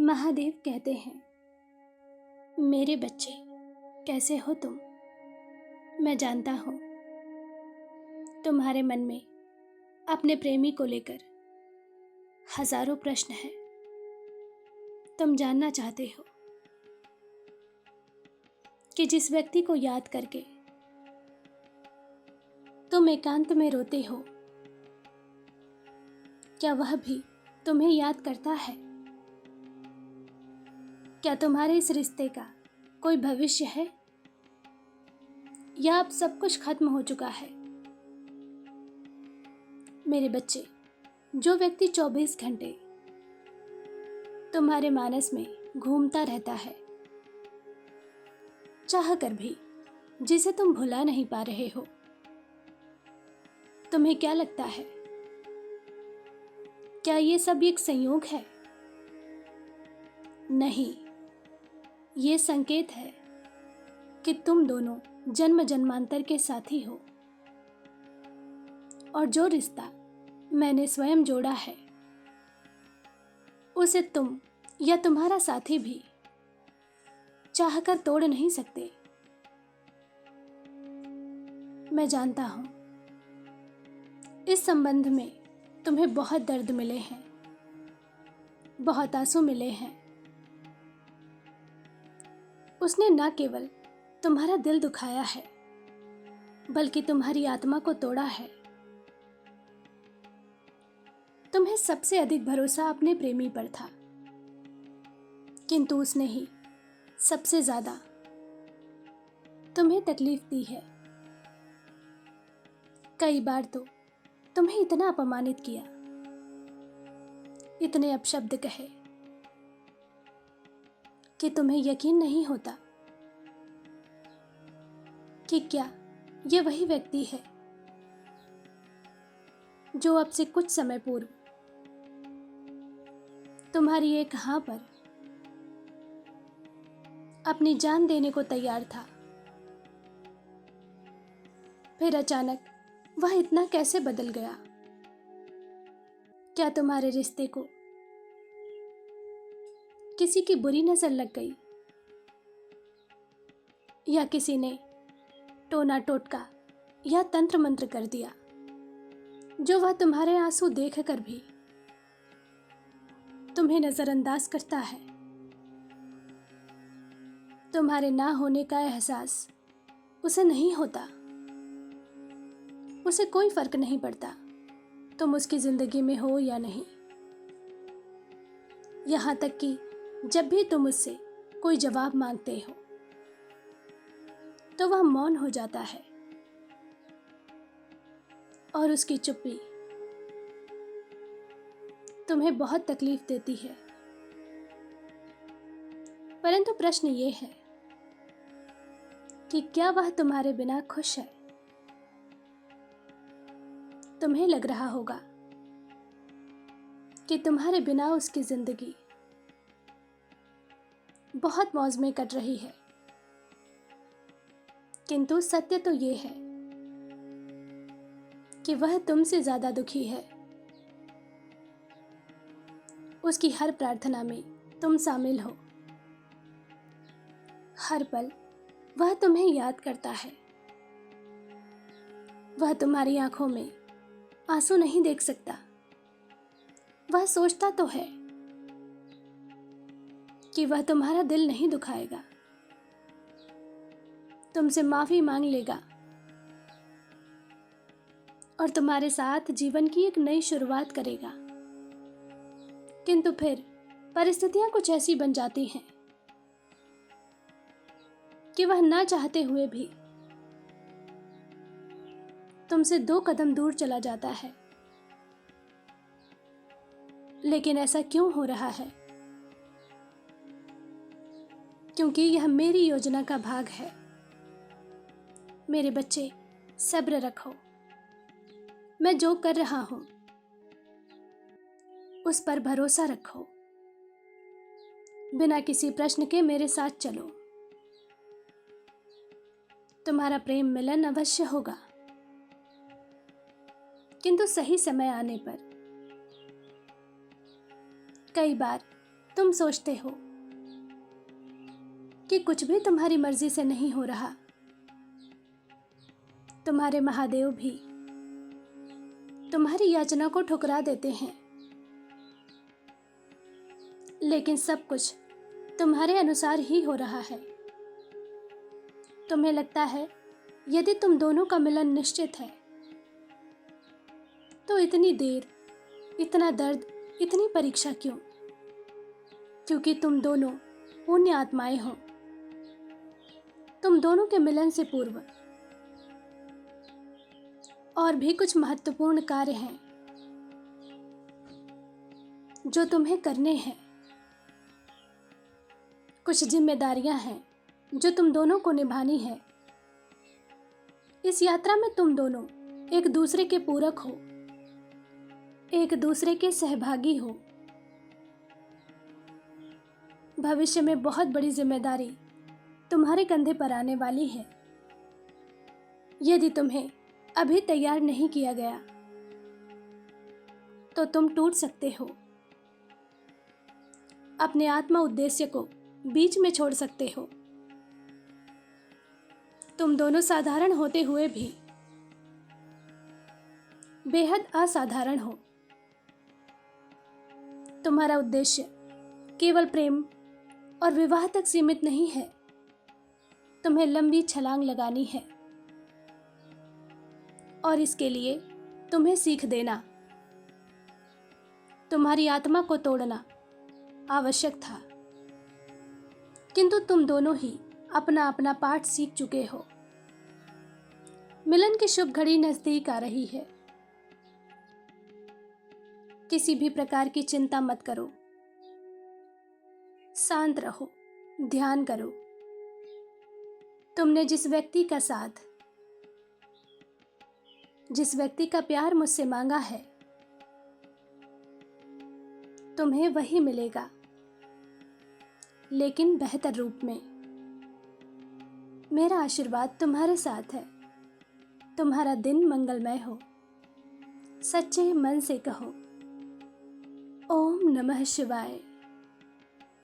महादेव कहते हैं, मेरे बच्चे कैसे हो तुम। मैं जानता हूँ तुम्हारे मन में अपने प्रेमी को लेकर हजारों प्रश्न हैं। तुम जानना चाहते हो कि जिस व्यक्ति को याद करके तुम एकांत में रोते हो, क्या वह भी तुम्हें याद करता है? क्या तुम्हारे इस रिश्ते का कोई भविष्य है या अब सब कुछ खत्म हो चुका है? मेरे बच्चे, जो व्यक्ति 24 घंटे तुम्हारे मानस में घूमता रहता है, चाह कर भी जिसे तुम भुला नहीं पा रहे हो, तुम्हें क्या लगता है, क्या ये सब एक संयोग है? नहीं, ये संकेत है कि तुम दोनों जन्म जन्मांतर के साथी हो और जो रिश्ता मैंने स्वयं जोड़ा है उसे तुम या तुम्हारा साथी भी चाहकर तोड़ नहीं सकते। मैं जानता हूं इस संबंध में तुम्हें बहुत दर्द मिले हैं, बहुत आंसू मिले हैं। उसने न केवल तुम्हारा दिल दुखाया है बल्कि तुम्हारी आत्मा को तोड़ा है। तुम्हें सबसे अधिक भरोसा अपने प्रेमी पर था, किंतु उसने ही सबसे ज्यादा तुम्हें तकलीफ दी है। कई बार तो तुम्हें इतना अपमानित किया, इतने अपशब्द कहे कि तुम्हें यकीन नहीं होता कि क्या ये वही व्यक्ति है जो अब से कुछ समय पूर्व तुम्हारी एक हाँ पर अपनी जान देने को तैयार था। फिर अचानक वह इतना कैसे बदल गया? क्या तुम्हारे रिश्ते को किसी की बुरी नजर लग गई या किसी ने टोना टोटका या तंत्र मंत्र कर दिया जो वह तुम्हारे आंसू देखकर भी तुम्हें नजरअंदाज करता है? तुम्हारे ना होने का एहसास उसे नहीं होता। उसे कोई फर्क नहीं पड़ता तुम उसकी जिंदगी में हो या नहीं। यहां तक कि जब भी तुम उससे कोई जवाब मांगते हो तो वह मौन हो जाता है और उसकी चुप्पी तुम्हें बहुत तकलीफ देती है। परंतु प्रश्न ये है कि क्या वह तुम्हारे बिना खुश है? तुम्हें लग रहा होगा कि तुम्हारे बिना उसकी जिंदगी बहुत मौज में कट रही है, किंतु सत्य तो ये है कि वह तुमसे ज्यादा दुखी है। उसकी हर प्रार्थना में तुम शामिल हो। हर पल वह तुम्हें याद करता है। वह तुम्हारी आंखों में आंसू नहीं देख सकता। वह सोचता तो है कि वह तुम्हारा दिल नहीं दुखाएगा, तुमसे माफी मांग लेगा और तुम्हारे साथ जीवन की एक नई शुरुआत करेगा। किंतु फिर परिस्थितियां कुछ ऐसी बन जाती हैं कि वह ना चाहते हुए भी तुमसे 2 कदम दूर चला जाता है। लेकिन ऐसा क्यों हो रहा है? क्योंकि यह मेरी योजना का भाग है। मेरे बच्चे, सब्र रखो। मैं जो कर रहा हूं उस पर भरोसा रखो। बिना किसी प्रश्न के मेरे साथ चलो। तुम्हारा प्रेम मिलन अवश्य होगा, किंतु सही समय आने पर। कई बार तुम सोचते हो कि कुछ भी तुम्हारी मर्जी से नहीं हो रहा। तुम्हारे महादेव भी तुम्हारी याचना को ठुकरा देते हैं, लेकिन सब कुछ तुम्हारे अनुसार ही हो रहा है। तुम्हें लगता है यदि तुम दोनों का मिलन निश्चित है तो इतनी देर, इतना दर्द, इतनी परीक्षा क्यों? क्योंकि तुम दोनों पुण्य आत्माएं हो। तुम दोनों के मिलन से पूर्व और भी कुछ महत्वपूर्ण कार्य हैं जो तुम्हें करने हैं। कुछ जिम्मेदारियां हैं जो तुम दोनों को निभानी है। इस यात्रा में तुम दोनों एक दूसरे के पूरक हो, एक दूसरे के सहभागी हो। भविष्य में बहुत बड़ी जिम्मेदारी तुम्हारे कंधे पर आने वाली है। यदि तुम्हें अभी तैयार नहीं किया गया तो तुम टूट सकते हो, अपने आत्मा उद्देश्य को बीच में छोड़ सकते हो। तुम दोनों साधारण होते हुए भी बेहद असाधारण हो। तुम्हारा उद्देश्य केवल प्रेम और विवाह तक सीमित नहीं है। तुम्हें लंबी छलांग लगानी है और इसके लिए तुम्हें सीख देना, तुम्हारी आत्मा को तोड़ना आवश्यक था। किंतु तुम दोनों ही अपना अपना पाठ सीख चुके हो। मिलन की शुभ घड़ी नजदीक आ रही है। किसी भी प्रकार की चिंता मत करो, शांत रहो, ध्यान करो। तुमने जिस व्यक्ति का साथ, जिस व्यक्ति का प्यार मुझसे मांगा है, तुम्हें वही मिलेगा, लेकिन बेहतर रूप में। मेरा आशीर्वाद तुम्हारे साथ है। तुम्हारा दिन मंगलमय हो। सच्चे मन से कहो, ओम नमः शिवाय।